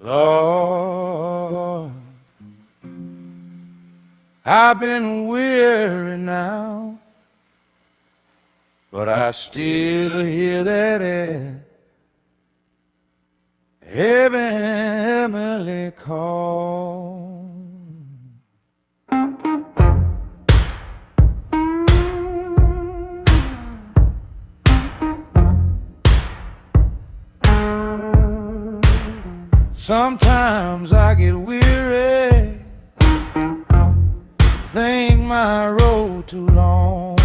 Lord, I've been weary now, but I still hear that heavenly call. Sometimes I get weary, think my road too long.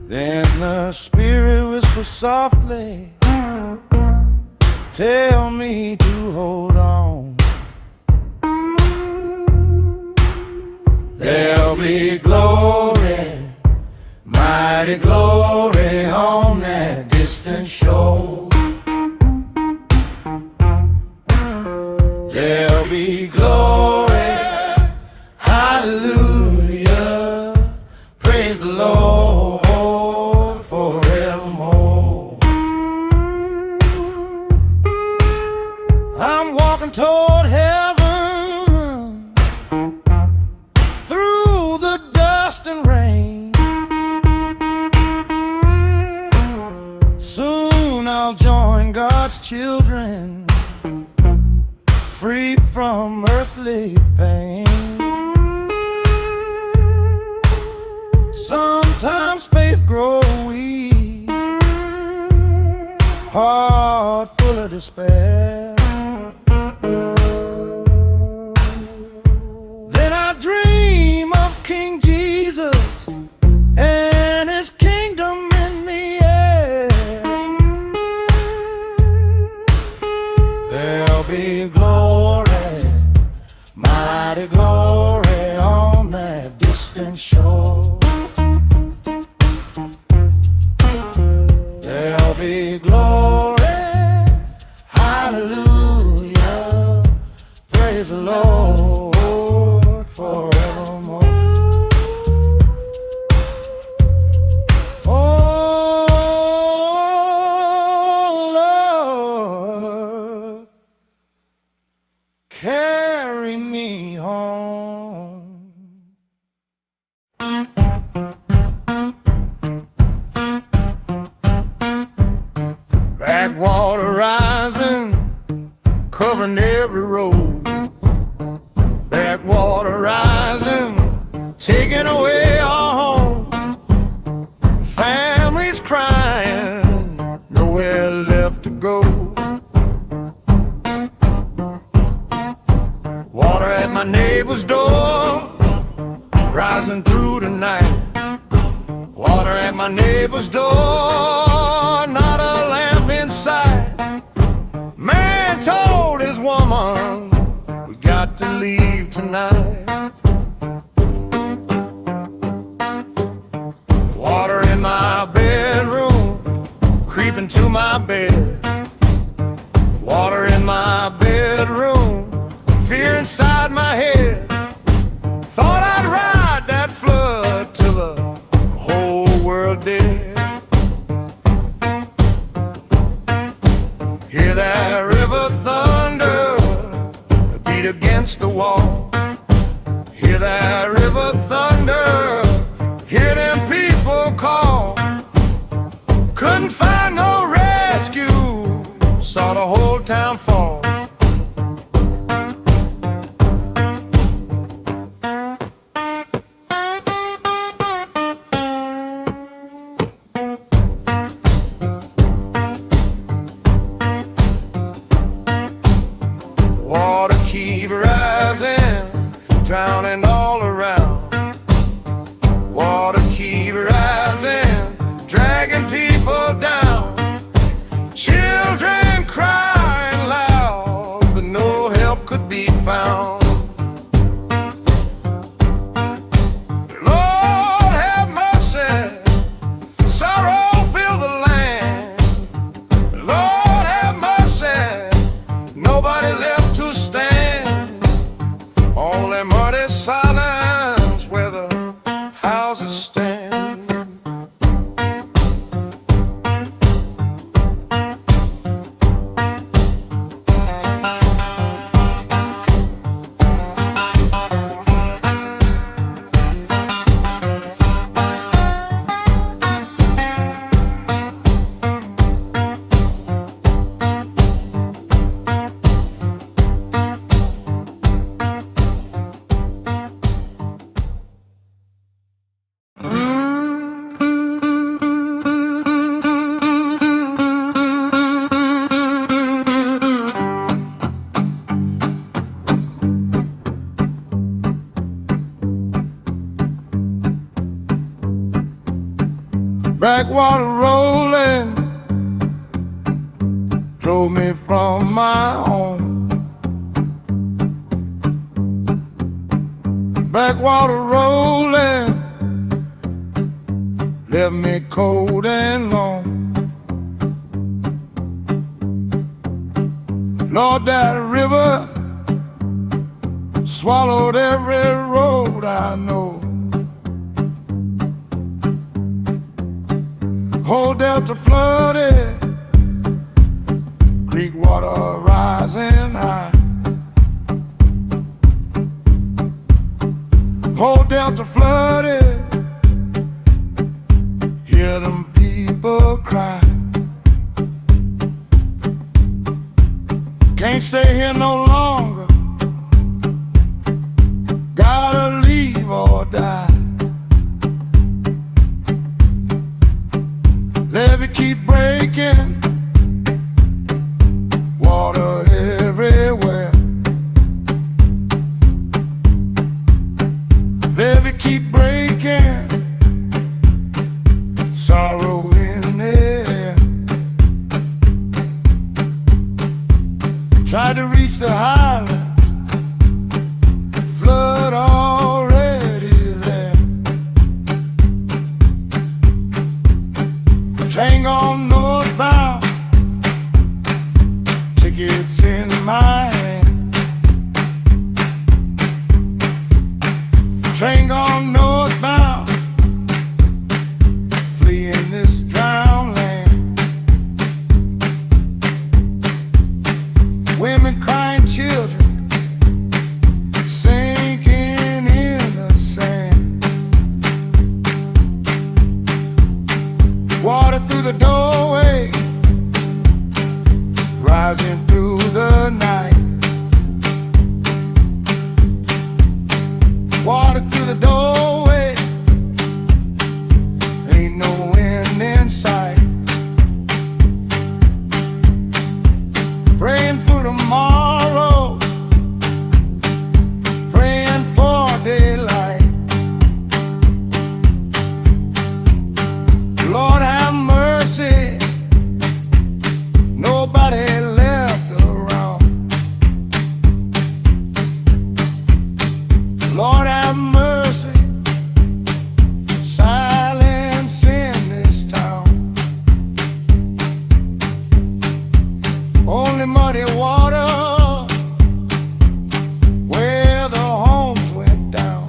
Then the Spirit whispers softly, tell me to hold on. There'll be glory, mighty glory on that distant shore. There'll be glory, hallelujah, praise the Lord forevermore. I'm walking toward heaven through the dust and rain. Soon I'll join God's children, free from earthly pain. Sometimes faith grows weak, heart full of despair. Then I dream of King Jesus and his kingdom in the air. There'll be glory, mighty glory on that distant shore. There'll be glory, hallelujah, praise the Lord forevermore. Oh Lord, carry me home. Backwater rising, covering every road. Backwater rising, taking away our home. Families crying, nowhere left to go. Water at my neighbor's door, rising through the night. Water at my neighbor's door, not a lamp in sight. Man told his woman, we got to leave tonight. Water in my bedroom, creeping to my bed. Water in my bedroom, fear inside my head. Thought I'd ride that flood till the whole world did. Hear that river thunder beat against the wall. Hear that river thunder, hear them people call. Couldn't find no rescue, saw the whole town fall. Water keep rising, drowning all around. Water keep rising, dragging people down. Children crying loud, Backwater rolling drove me from my home. Backwater rolling left me cold and lone. Lord, that river swallowed every road I know. Whole Delta flooded, creek water rising high. Whole Delta flooded, hear them people cry. Can't stay here no longer, gotta leave or die. Levee keep breaking, water everywhere. Levee keep breaking, sorrow in the air. Tried to reach the highland, flood already there. Train gone northbound, tickets in my hand. Train gone northbound, fleeing this drowned land. Women crying, children sinking in the sand. Water through the doorway, rising through the night. Water through the doorway, ain't no end in sight. Praying for tomorrow, praying for daylight. Lord have mercy, nobody left around. Lord have mercy, silence in this town. Only muddy water where the homes went down.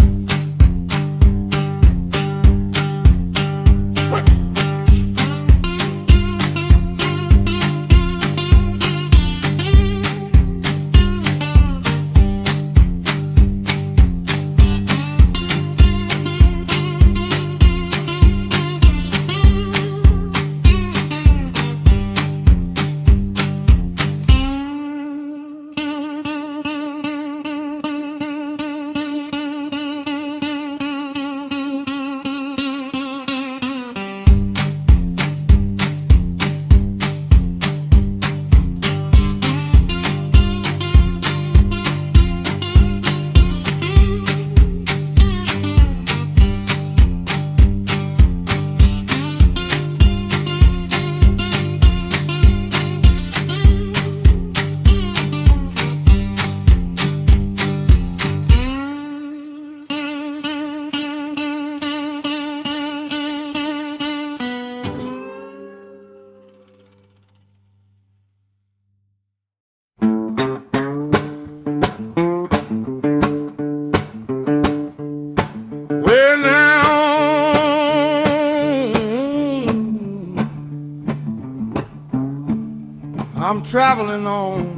Well now, I'm traveling on.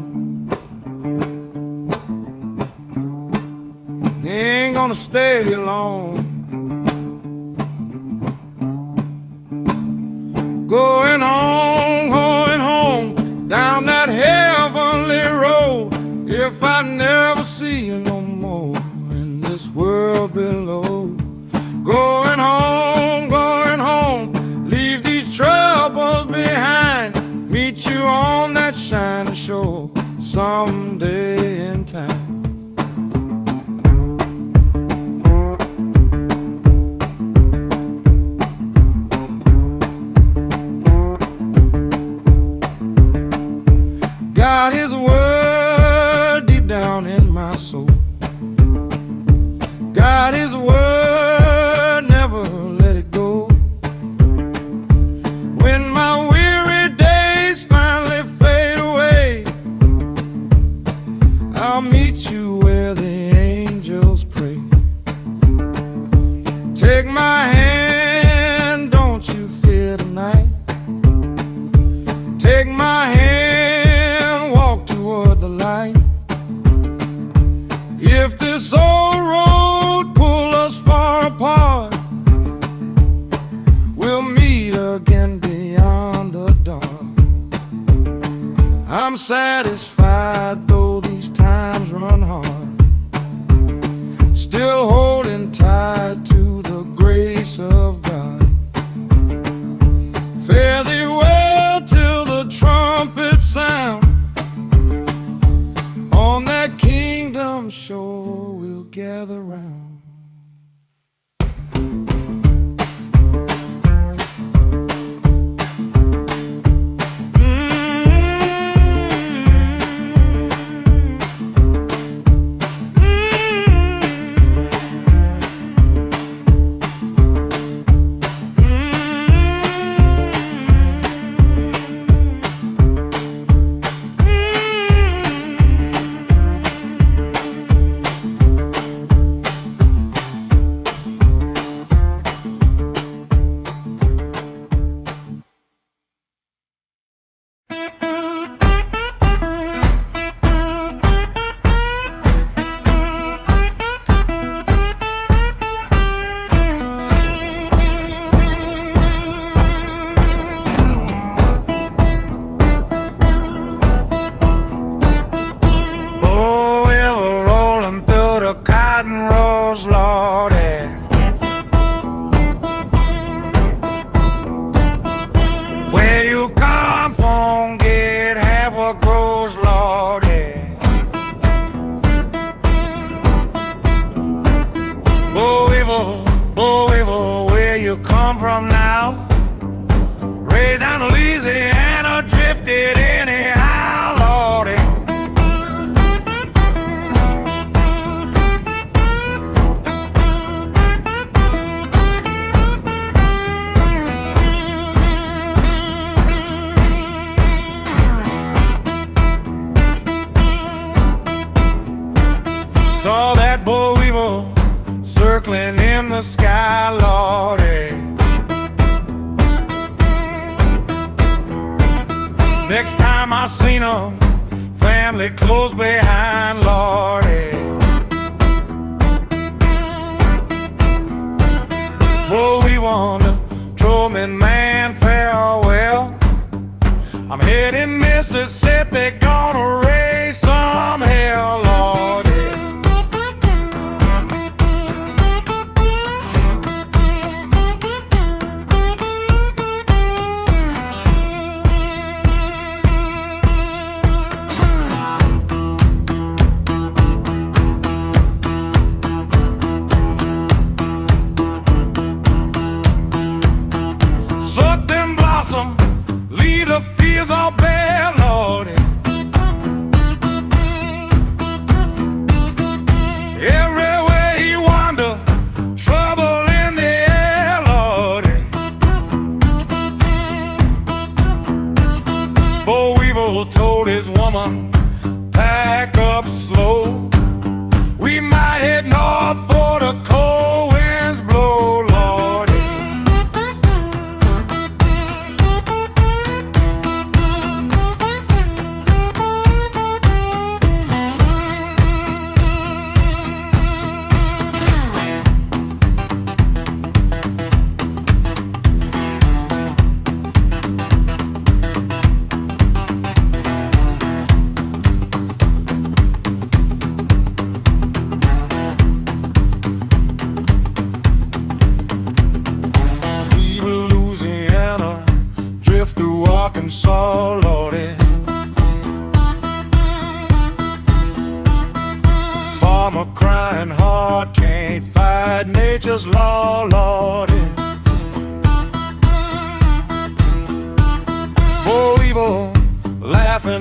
Ain't gonna stay here long. Going home, down that heavenly road. If I never see you no more in this world below. Going home, leave these troubles behind. Meet you on that shining shore someday in time. Got his word deep down in my soul. Got his word, never let it go. When my weary days finally fade away, I'll meet you where the angels pray. Take my hand, don't you fear tonight. Take my hand, walk toward the light. If this old road pull us far apart, we'll meet again beyond the dark. I'm satisfied though these times run hard, still holding tight to the grace of God. Fare thee well till the trumpet sound. On that kingdom shore we'll gather round. Saw that boll weevil circling in the sky, Lordy. Next time I seen 'em, family close behind, Lordy. Boll weevil, Truman man, farewell. I'm heading Mississippi, gonna raise some hell, Lordy. Leave the fields all bare, Lordy. Everywhere he wander, trouble in the air, Lordy. Boll weevil told his woman, pack up slow. We might head north for the cold winds blow, Lordy.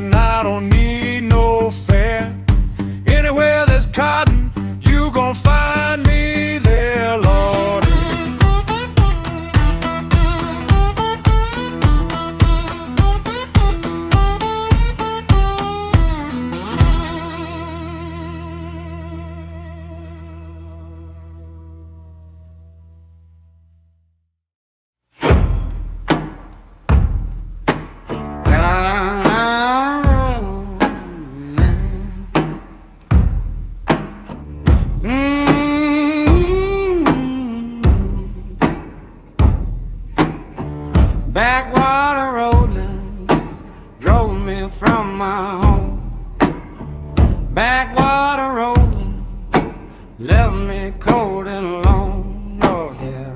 and I don't need no fare. Anywhere there's cotton, you gon' find me there, Lord. Backwater rolling drove me from my home. Backwater rolling left me cold and alone. Oh yeah,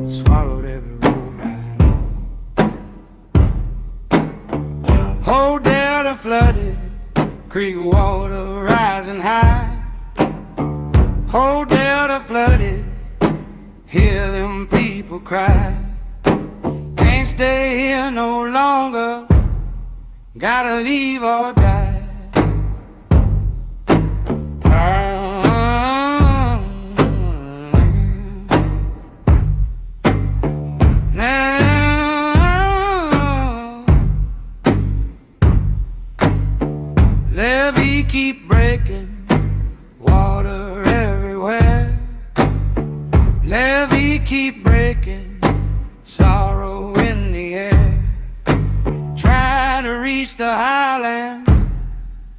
swallowed every road I know. Oh, Delta flooded, creek water rising high. Oh, Delta flooded, hear them people cry. Can't stay here no longer, gotta leave or die. Levee keep breaking, water everywhere. Levee keep breaking, sorrow in the air. Try to reach the highlands,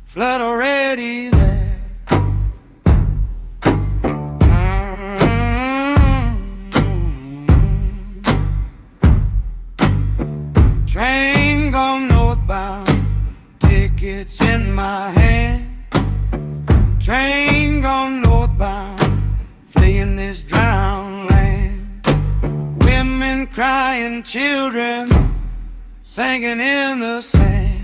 flood already there. Train gone northbound, tickets in my hand. Train gone northbound, fleeing this drowned land. Women crying, children singing in the sand.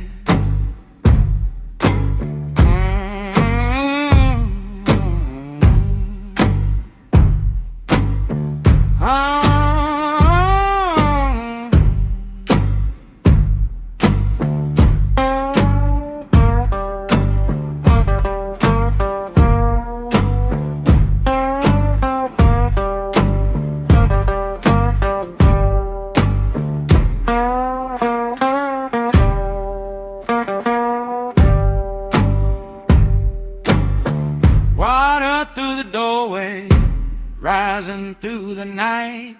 Water through the doorway, rising through the night.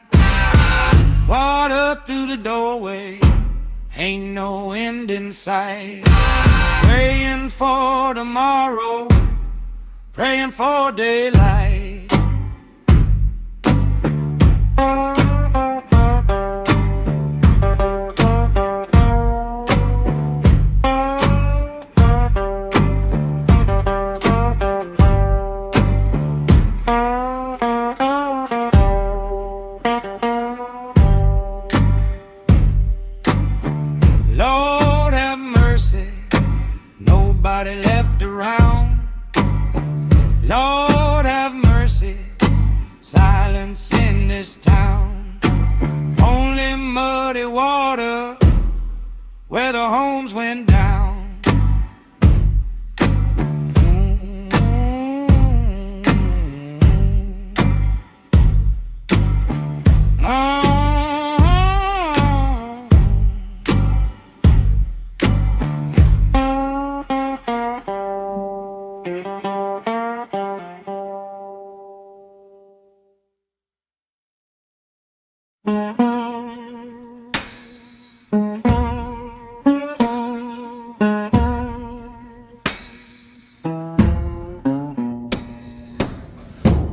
Water through the doorway, ain't no end in sight. Praying for tomorrow, praying for daylight. Lord have mercy, nobody left around. Lord have mercy, silence in this town. Only muddy water where the homes went down.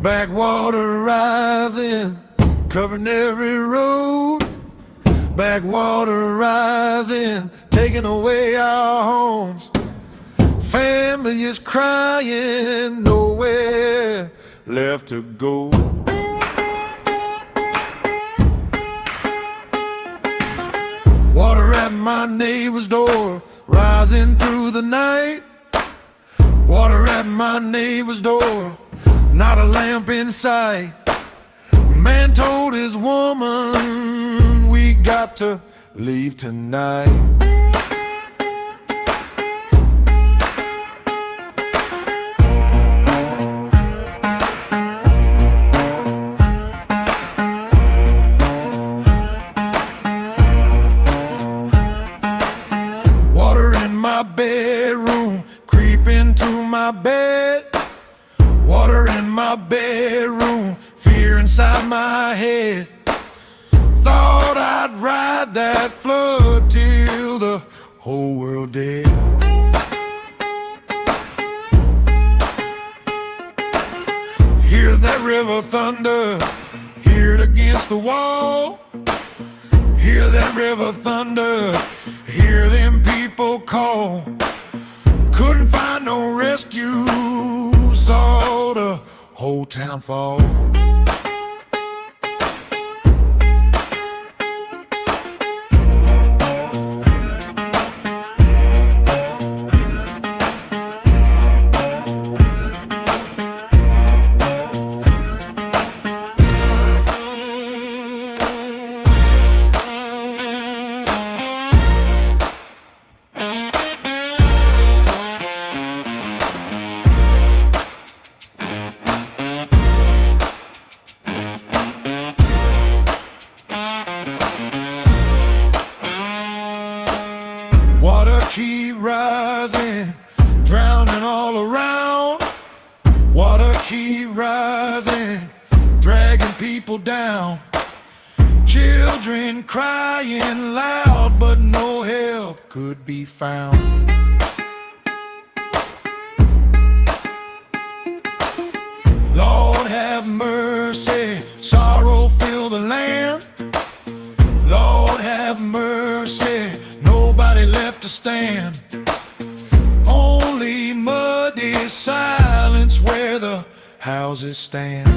Backwater rising, covering every road. Backwater rising, taking away our homes. Family is crying, nowhere left to go. Water at my neighbor's door, rising through the night. Water at my neighbor's door, not a lamp in sight. Man told his woman, we got to leave tonight. bedroom, creep into my bed. Water in my bedroom, fear inside my head. Thought I'd ride that flood till the whole world dead. Hear that river thunder, hear it against the wall. Hear that river thunder, hear them people call. Couldn't find no rescue, saw the whole town fall. Water keep rising, drowning all around. Water keep rising, dragging people down. Children crying loud, but no help could be found. Lord have mercy, sorrow fill the land. Lord have mercy, nobody left to stand. Only muddy silence where the houses stand.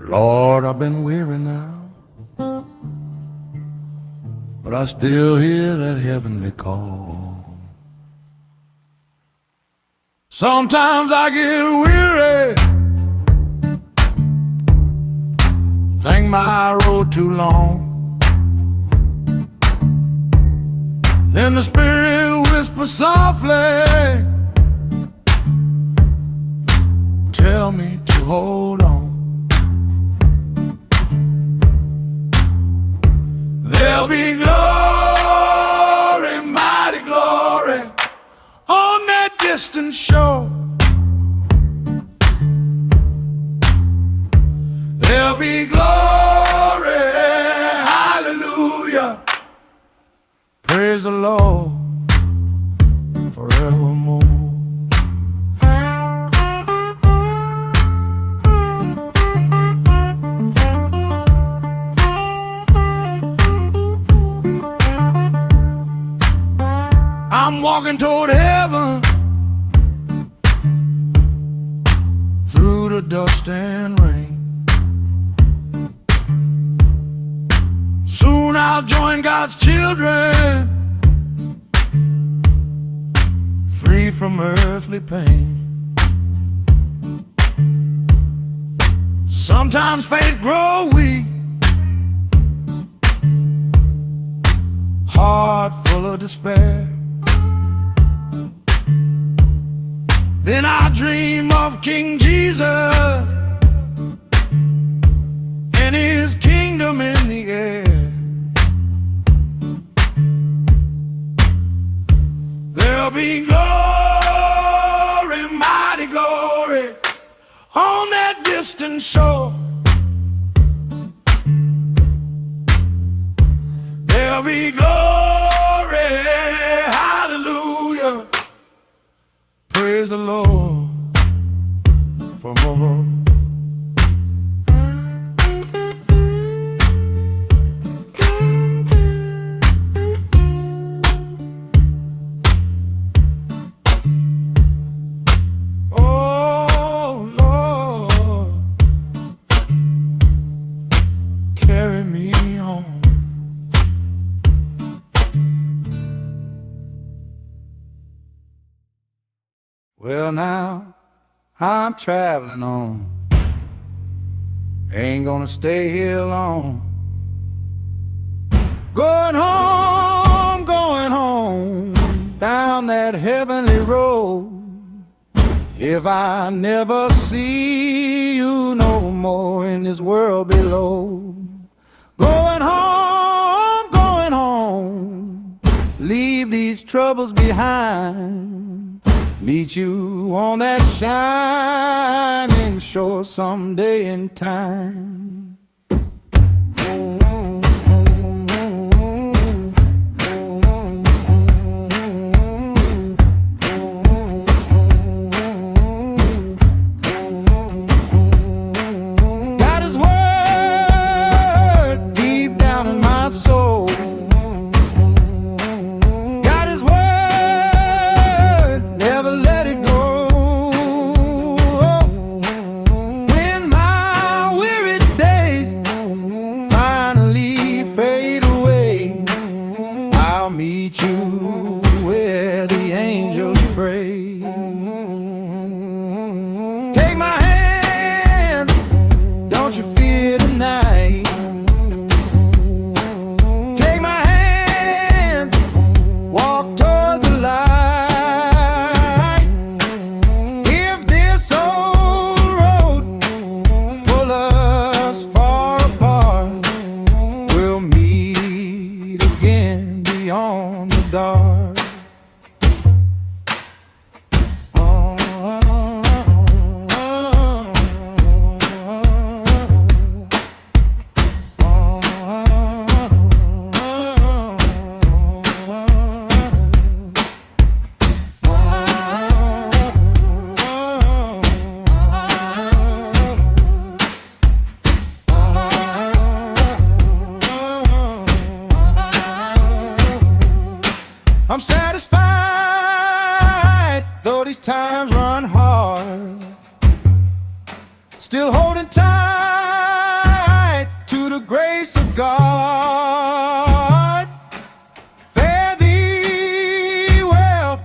Lord, I've been weary now, but I still hear that heavenly call. Sometimes I get weary, think my road too long. Then the Spirit whispers softly, tell me to hold on. There'll be glory, mighty glory, on that distant shore. There'll be glory, hallelujah, praise the Lord forevermore. I'm walking toward heaven through the dust and rain. Soon I'll join God's children, free from earthly pain. Sometimes faith grows weak, heart full of despair. Then I dream of King Jesus and His kingdom in the air. There'll be glory, mighty glory, on that distant shore. There'll be glory, hallelujah, praise the Lord forever. Well now, I'm traveling on. Ain't gonna stay here long. Going home, down that heavenly road. If I never see you no more in this world below. Going home, leave these troubles behind. Meet you on that shining shore someday in time. Got his word deep down in my soul. Got his word, never let it go. When my weary days finally fade away, I'll meet you where the angels pray. Take my hand, don't you fear tonight. Take my hand, walk toward the light. If this old road pull us far apart, we'll meet again beyond the dark. I'm satisfied, though these times run hard. Still holding tight to the grace of God. Fare thee well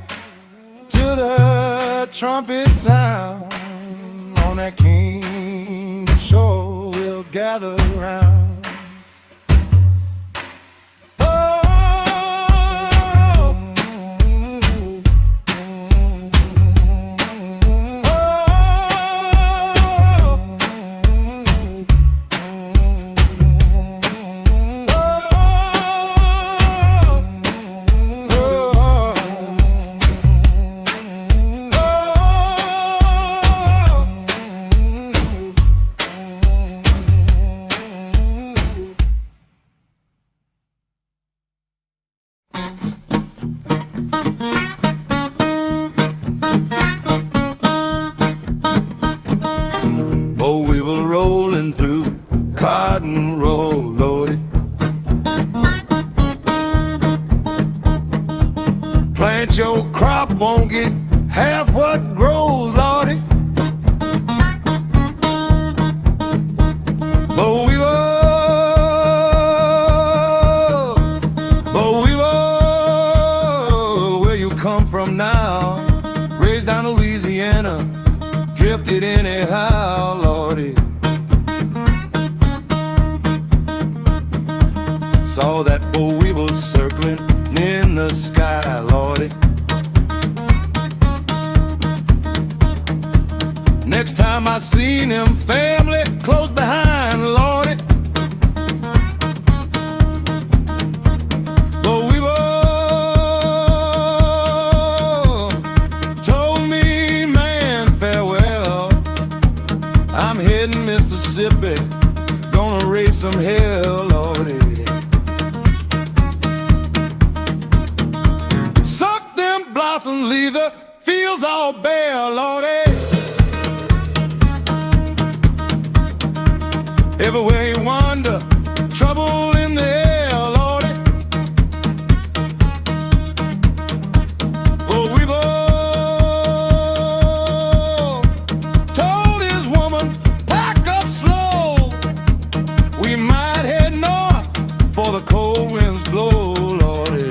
till the trumpet sound. On that kingdom shore we'll gather around. Oh, we were rolling through cotton roll loaded. Plant your crop, won't get half what grows, Lordy. But we were where you come from now. Raised down Louisiana, drifted anyhow, Lordy. Saw that boll weevil circling in the sky, Lordy. Next time I seen him, family close behind, Lordy. Boll weevil told me, man, farewell. I'm heading Mississippi, gonna raise some hell, Lordy. Suck them blossoms, leave the fields all bare, Lordy. Everywhere you wander, trouble in the air, Lordy. Oh, we've all told his woman, pack up slow. We might head north for the cold winds blow, Lordy.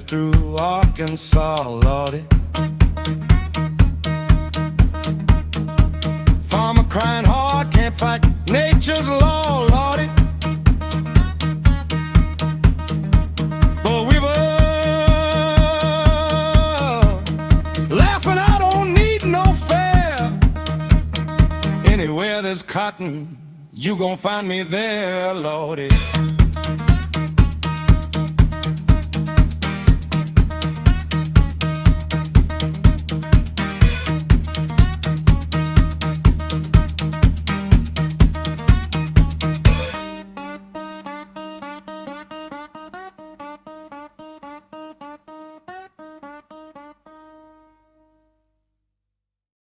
live through Arkansas, Lordy. Farmer crying hard, can't fight nature's law, Lordy. But we were laughing, I don't need no fair. Anywhere there's cotton, you gon' find me there, Lordy.